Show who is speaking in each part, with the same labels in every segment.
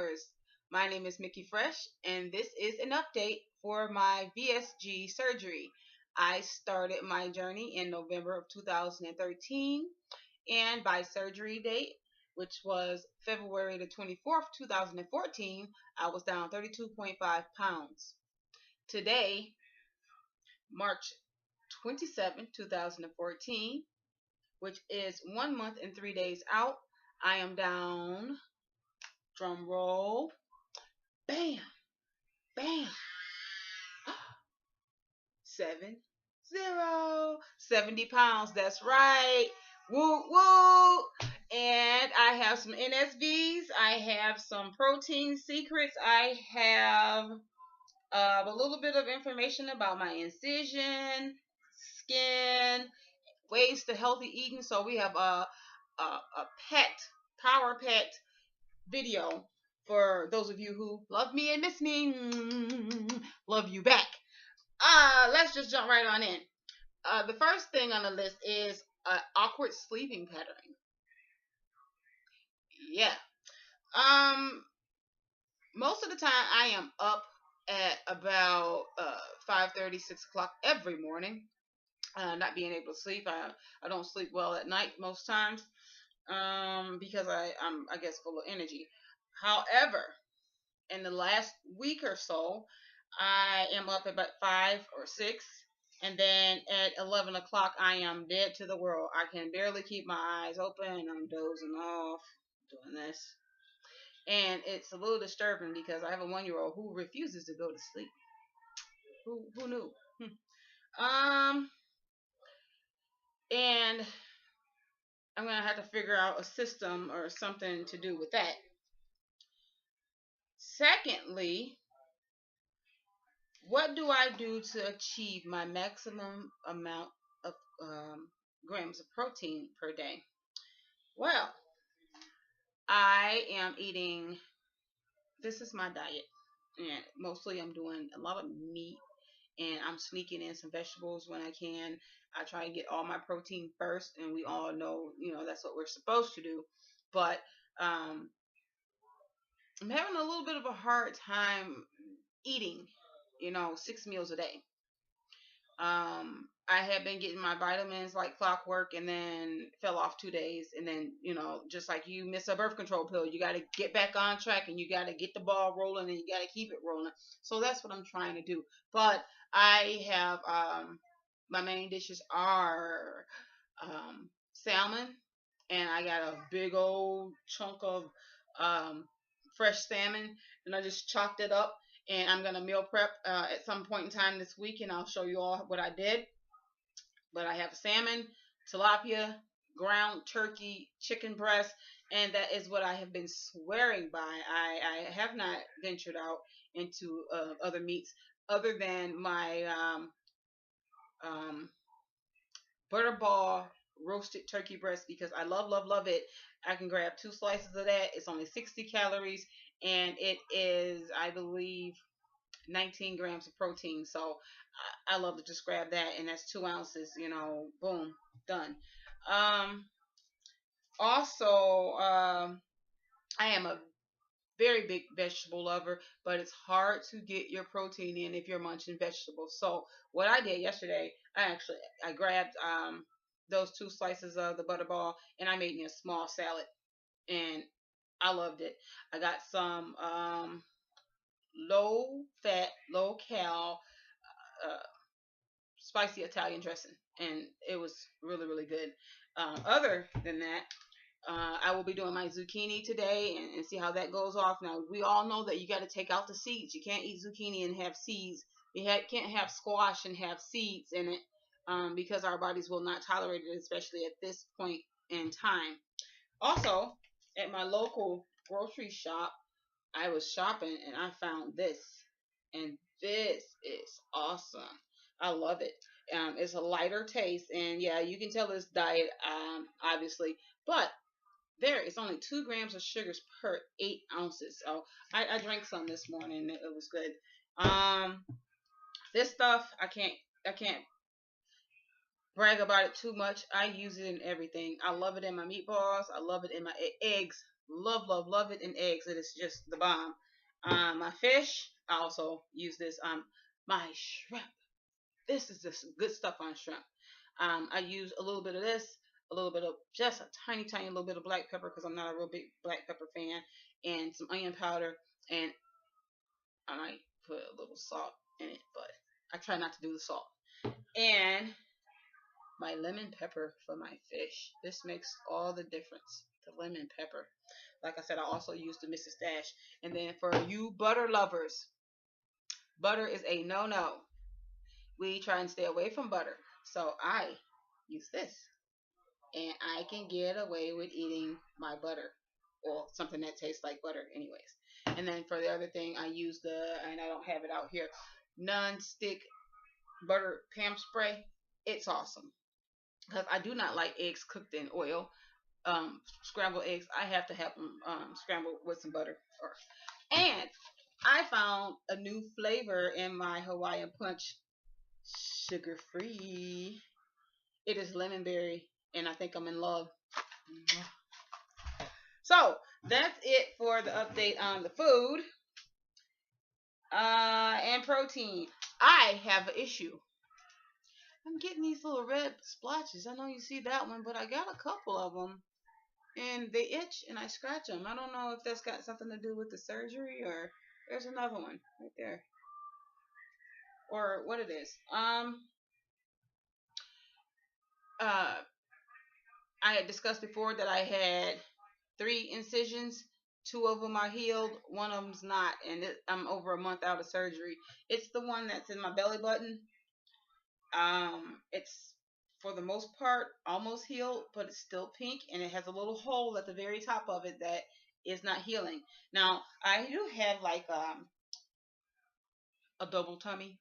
Speaker 1: viewers. My name is Mickey Fresh, and this is an update for my VSG surgery. I started my journey in November of 2013, and by surgery date, which was February the 24th, 2014, I was down 32.5 pounds. Today, March 27, 2014, which is 1 month and 3 days out, I am down, drum roll, bam, bam, 70 pounds. That's right. Woo woo. And I have some NSVs. I have some protein secrets. I have a little bit of information about my incision, skin, ways to healthy eating. So we have a pet, power pet video for those of you who love me and miss me. Love you back. Let's just jump right on in. The first thing on the list is awkward sleeping pattern. Yeah. Most of the time I am up at about 5:30, 6 o'clock every morning. Not being able to sleep. I don't sleep well at night most times because I'm I guess full of energy. However, in the last week or so, I am up at about 5 or 6, and then at 11 o'clock, I am dead to the world. I can barely keep my eyes open. I'm dozing off, doing this. And it's a little disturbing because I have a 1-year-old who refuses to go to sleep. Who knew? And I'm going to have to figure out a system or something to do with that. Secondly, what do I do to achieve my maximum amount of grams of protein per day? Well, I am eating, this is my diet, and mostly I'm doing a lot of meat, and I'm sneaking in some vegetables when I can. I try to get all my protein first, and we all know, that's what we're supposed to do. But I'm having a little bit of a hard time eating, 6 meals a day. I had been getting my vitamins like clockwork and then fell off 2 days. And then, just like you miss a birth control pill, you got to get back on track and you got to get the ball rolling and you got to keep it rolling. So that's what I'm trying to do. But I have, my main dishes are salmon, and I got a big old chunk of fresh salmon, and I just chopped it up, and I'm gonna meal prep at some point in time this week, and I'll show you all what I did. But I have salmon, tilapia, ground turkey, chicken breast, and that is what I have been swearing by. I have not ventured out into other meats other than my butterball roasted turkey breast, because I love it. I can grab 2 slices of that. It's only 60 calories, and it is, I believe, 19 grams of protein. So I love to just grab that, and that's 2 ounces. Boom, done. Also, I am a very big vegetable lover, but it's hard to get your protein in if you're munching vegetables. So what I did yesterday, I grabbed those 2 slices of the butterball, and I made me a small salad, and I loved it. I got some low fat, low cal spicy Italian dressing, and it was really good. Other than that, I will be doing my zucchini today and see how that goes off. Now, we all know that you got to take out the seeds. You can't eat zucchini and have seeds. Can't have squash and have seeds in it, because our bodies will not tolerate it, especially at this point in time. Also, at my local grocery shop, I was shopping and I found this. And this is awesome. I love it. It's a lighter taste, and yeah, you can tell it's diet, obviously, but there, it's only 2 grams of sugars per 8 ounces. So I drank some this morning. It was good. This stuff I can't brag about it too much. I use it in everything. I love it in my meatballs. I love it in my eggs. Love, love, love it. And eggs, it is just the bomb. My fish, I also use this. My shrimp. This is just good stuff on shrimp. I use a little bit of this, a little bit of just a tiny, tiny little bit of black pepper because I'm not a real big black pepper fan, and some onion powder, and I might put a little salt in it, but I try not to do the salt. And my lemon pepper for my fish. This makes all the difference. The lemon pepper. Like I said, I also use the Mrs. Dash. And then for you butter lovers, butter is a no-no. We try and stay away from butter. So I use this. And I can get away with eating my butter. Or something that tastes like butter anyways. And then for the other thing, I use and I don't have it out here, non-stick butter Pam spray. It's awesome. Because I do not like eggs cooked in oil. Scrambled eggs, I have to have them scrambled with some butter first. And I found a new flavor in my Hawaiian Punch, sugar free. It is lemon berry, and I think I'm in love. So that's it for the update on the food and protein. I have an issue. I'm getting these little red splotches. I know you see that one, but I got a couple of them, and they itch, and I scratch them. I don't know if that's got something to do with the surgery, or there's another one right there, or what it is. I had discussed before that I had 3 incisions. 2 of them are healed, one of them's not, and I'm over a month out of surgery. It's the one that's in my belly button. It's for the most part almost healed, but it's still pink, and it has a little hole at the very top of it that is not healing. Now, I do have like a double tummy.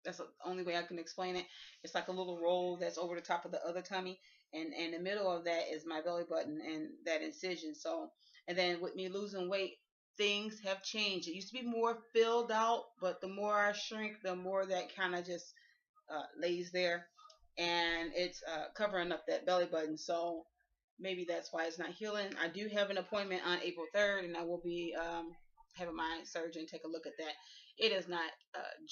Speaker 1: That's the only way I can explain it. It's like a little roll that's over the top of the other tummy, and in the middle of that is my belly button and that incision. So, and then with me losing weight, things have changed. It used to be more filled out, but the more I shrink, the more that kind of just lays there, and it's covering up that belly button. So maybe that's why it's not healing. I do have an appointment on April 3rd, and I will be having my surgeon take a look at that. It is not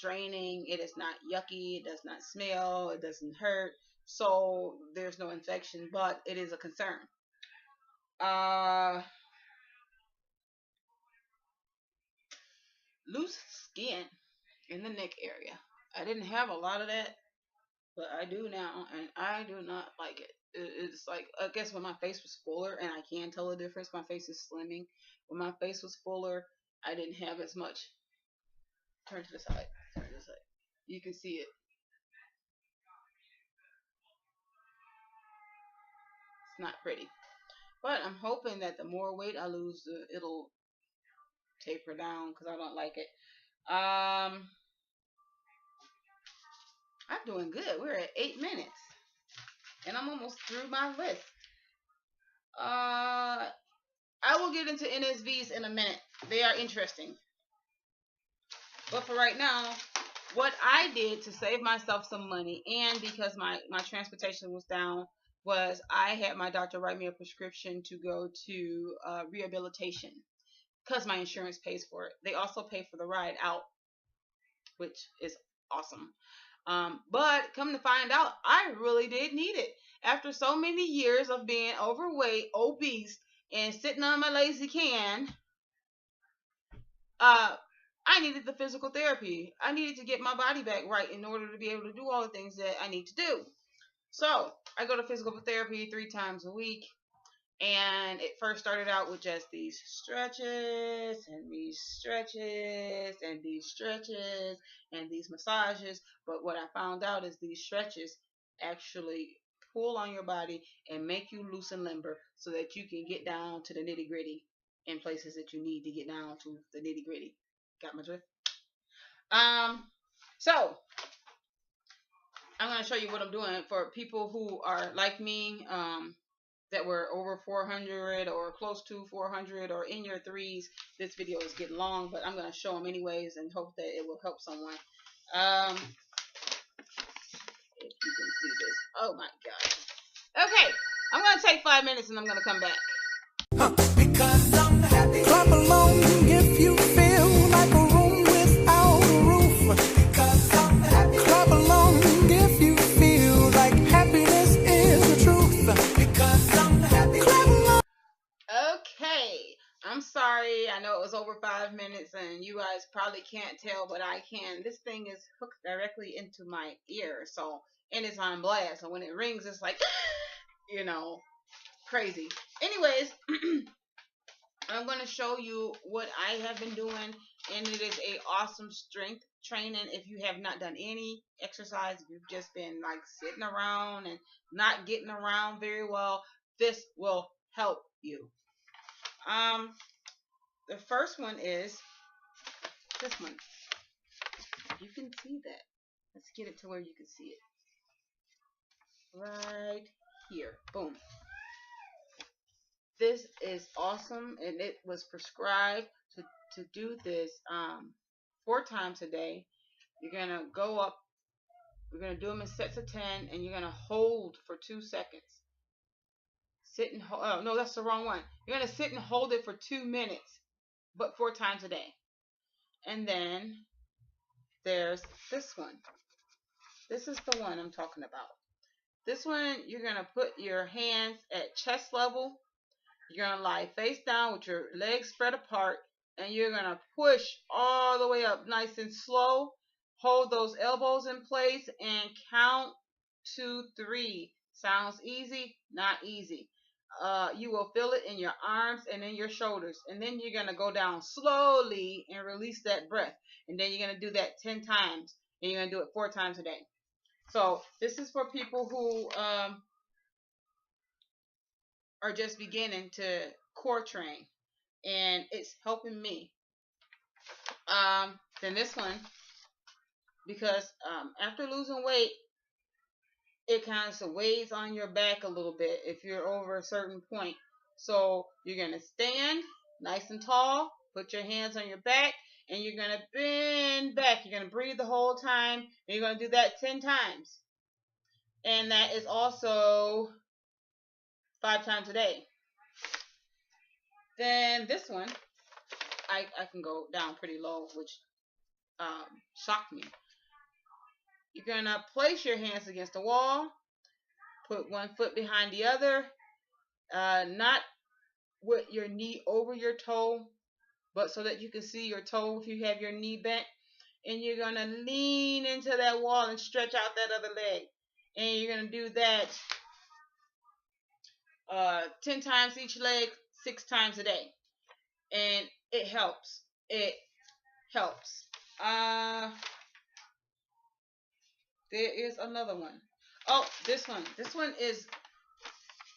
Speaker 1: draining. It is not yucky. It does not smell. It doesn't hurt. So there's no infection, but it is a concern. Loose skin in the neck area. I didn't have a lot of that, but I do now, and I do not like it. It's like, I guess when my face was fuller, and I can tell the difference, my face is slimming. When my face was fuller, I didn't have as much. Turn to the side. Turn to the side. You can see it. It's not pretty. But I'm hoping that the more weight I lose, it'll taper down, because I don't like it. I'm doing good. We're at 8 minutes. And I'm almost through my list. I will get into NSVs in a minute. They are interesting. But for right now, what I did to save myself some money, and because my transportation was down, was I had my doctor write me a prescription to go to rehabilitation, because my insurance pays for it. They also pay for the ride out, which is awesome. But come to find out, I really did need it. After so many years of being overweight, obese, and sitting on my lazy can, I needed the physical therapy. I needed to get my body back right in order to be able to do all the things that I need to do. So I go to physical therapy 3 times a week. And it first started out with just these stretches and these stretches and these stretches and these massages. But what I found out is these stretches actually pull on your body and make you loose and limber so that you can get down to the nitty gritty in places that you need to get down to the nitty gritty. Got my drift? So I'm going to show you what I'm doing for people who are like me, that were over 400 or close to 400 or in your 3s. This video is getting long, but I'm going to show them anyways and hope that it will help someone. If you can see this. Oh my God. Okay, I'm going to take 5 minutes and I'm going to come back.
Speaker 2: Clap along if you feel like a room without a roof. Clap along if you feel like happiness is the truth. Clap along.
Speaker 1: Okay. I'm sorry. I know it was over 5 minutes and you guys probably can't tell, but I can. This thing is hooked directly into my ear. So, and it's on blast. So when it rings, it's like, you know, crazy. Anyways, I'm going to show you what I have been doing, and it is a awesome strength training. If you have not done any exercise, if you've just been like sitting around and not getting around very well, this will help you. The first one is this one. You can see that. Let's get it to where you can see it. Right here. Boom. This is awesome, and it was prescribed to do this 4 times a day. You're gonna go up. We're gonna do them in sets of 10, and you're gonna hold for 2 seconds. Sit and hold. Oh no, that's the wrong one. You're gonna sit and hold it for 2 minutes, but 4 times a day. And then there's this one. This is the one I'm talking about. This one, you're gonna put your hands at chest level. You're going to lie face down with your legs spread apart, and you're going to push all the way up nice and slow. Hold those elbows in place and count to 3. Sounds easy? Not easy. You will feel it in your arms and in your shoulders. And then you're going to go down slowly and release that breath. And then you're going to do that 10 times. And you're going to do it 4 times a day. So this is for people who are just beginning to core train, and it's helping me. Then this one, because after losing weight, it kind of weighs on your back a little bit if you're over a certain point. So you're going to stand nice and tall, put your hands on your back, and you're going to bend back. You're going to breathe the whole time, and you're going to do that 10 times. And that is also 5 times a day. Then this one, I can go down pretty low, which shocked me. You're going to place your hands against the wall, put one foot behind the other, not with your knee over your toe, but so that you can see your toe if you have your knee bent. And you're going to lean into that wall and stretch out that other leg. And you're going to do that 10 times each leg, 6 times a day. And it helps. It helps. There is another one. Oh, this one. This one is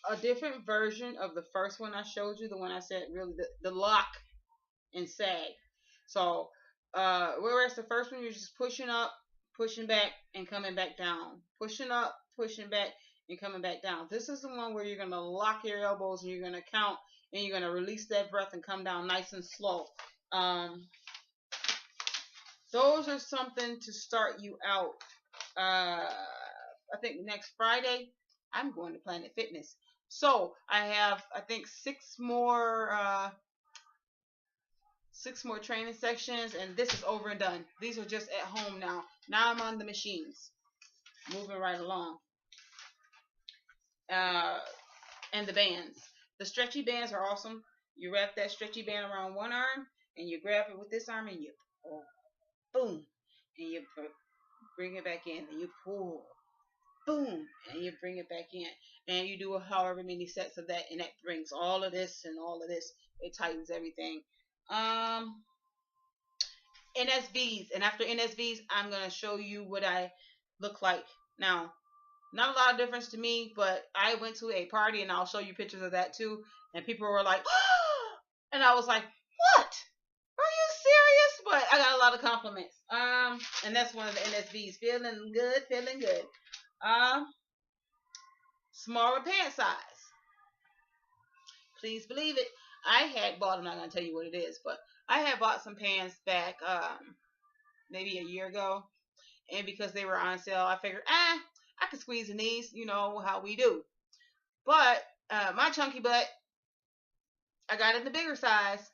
Speaker 1: a different version of the first one I showed you. The one I said really the lock and sag. So, whereas the first one you're just pushing up, pushing back, and coming back down. Pushing up, pushing back, and coming back down. This is the one where you're going to lock your elbows and you're going to count, and you're going to release that breath and come down nice and slow. Those are something to start you out. I think next Friday I'm going to Planet Fitness. So I have, I think, 6 more training sections, and this is over and done. These are just at home now. Now I'm on the machines, moving right along. And the bands. The stretchy bands are awesome. You wrap that stretchy band around one arm, and you grab it with this arm, and you pull, boom, and you bring it back in, and you pull, boom, and you bring it back in, and you do however many sets of that, and that brings all of this and all of this. It tightens everything. NSVs, and after NSVs, I'm gonna show you what I look like now. Not a lot of difference to me, but I went to a party, and I'll show you pictures of that too. And people were like, oh! And I was like, what? Are you serious? But I got a lot of compliments. And that's one of the NSVs. Feeling good, feeling good. Smaller pant size. Please believe it. I had bought, I'm not going to tell you what it is, but I had bought some pants back maybe a year ago. And because they were on sale, I figured, I could squeeze in these, you know how we do. But my chunky butt, I got in the bigger size.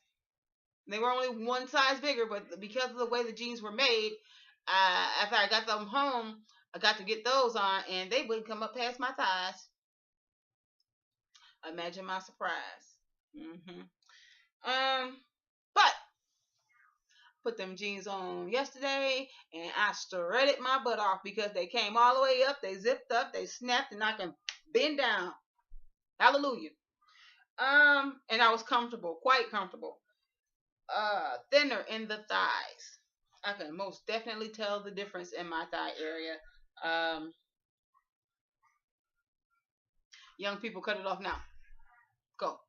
Speaker 1: They were only one size bigger, but because of the way the jeans were made, after I got them home, I got to get those on, and they wouldn't come up past my thighs. Imagine my surprise. But put them jeans on yesterday, and I shredded my butt off because they came all the way up, they zipped up, they snapped, and I can bend down. Hallelujah. And I was comfortable, quite comfortable. Thinner in the thighs. I can most definitely tell the difference in my thigh area. Young people, cut it off now. Go.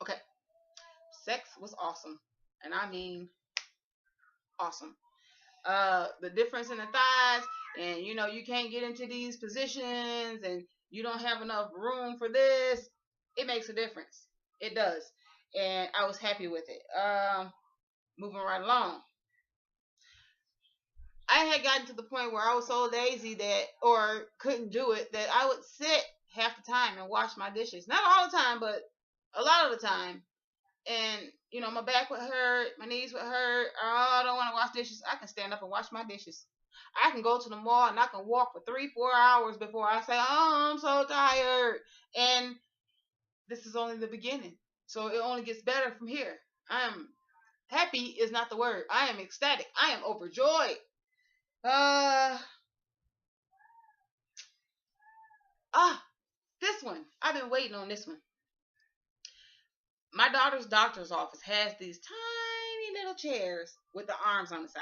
Speaker 1: Okay. Sex was awesome. And I mean awesome. The difference in the thighs, and you can't get into these positions, and you don't have enough room for this. It makes a difference. It does. And I was happy with it. Moving right along. I had gotten to the point where I was so lazy or couldn't do it, that I would sit half the time and wash my dishes. Not all the time, but a lot of the time. And, my back would hurt, my knees would hurt. Oh, I don't want to wash dishes. I can stand up and wash my dishes. I can go to the mall and I can walk for 3-4 hours before I say, oh, I'm so tired. And this is only the beginning. So it only gets better from here. I am happy is not the word. I am ecstatic. I am overjoyed. This one. I've been waiting on this one. My daughter's doctor's office has these tiny little chairs with the arms on the side.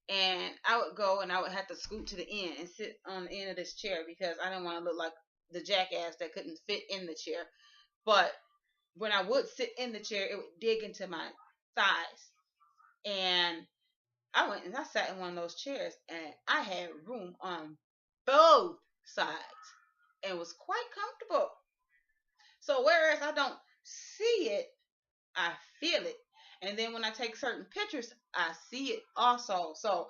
Speaker 1: And I would go and I would have to scoot to the end and sit on the end of this chair because I didn't want to look like the jackass that couldn't fit in the chair. But when I would sit in the chair, it would dig into my thighs. And I went and I sat in one of those chairs, and I had room on both sides and was quite comfortable. So whereas I don't see it, I feel it. And then when I take certain pictures, I see it also. So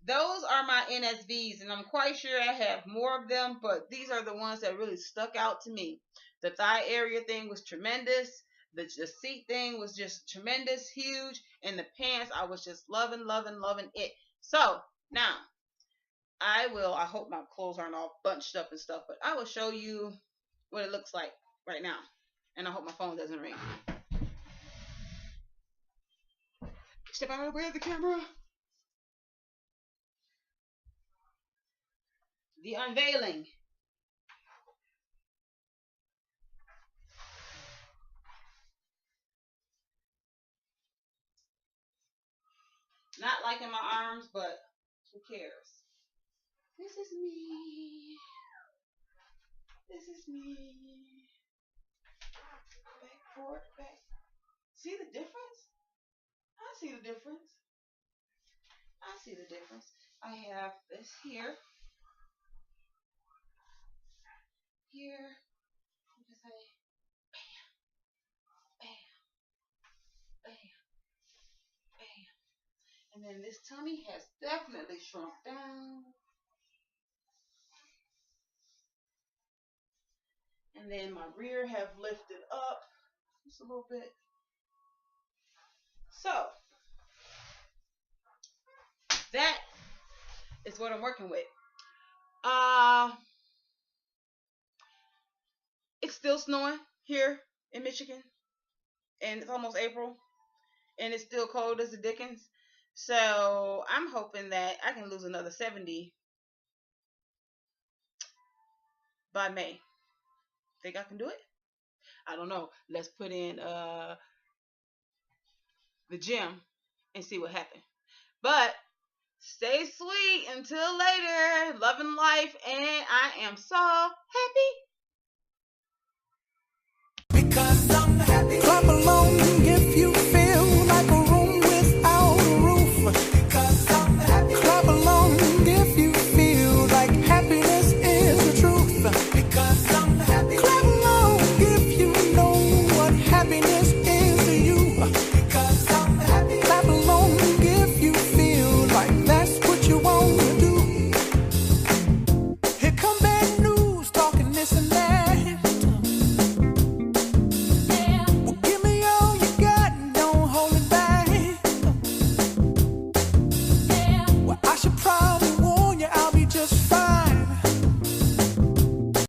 Speaker 1: those are my NSVs, and I'm quite sure I have more of them, but these are the ones that really stuck out to me. The thigh area thing was tremendous. The seat thing was just tremendous, huge. And the pants, I was just loving it. So now I hope my clothes aren't all bunched up and stuff, but I will show you what it looks like right now. And I hope my phone doesn't ring. Step out of the way of the camera. The unveiling. Not liking my arms, but who cares? This is me. This is me. Back, forward, back. See the difference? I see the difference. I see the difference. I have this here. Here. You can say bam, bam, bam, bam. And then this tummy has definitely shrunk down. And then my rear have lifted up just a little bit. So that is what I'm working with. It's still snowing here in Michigan, and it's almost April, and it's still cold as the dickens. So I'm hoping that I can lose another 70 by May. Think I can do it? I don't know. Let's put in the gym and see what happens. But stay sweet until later. Loving life, and I am so happy.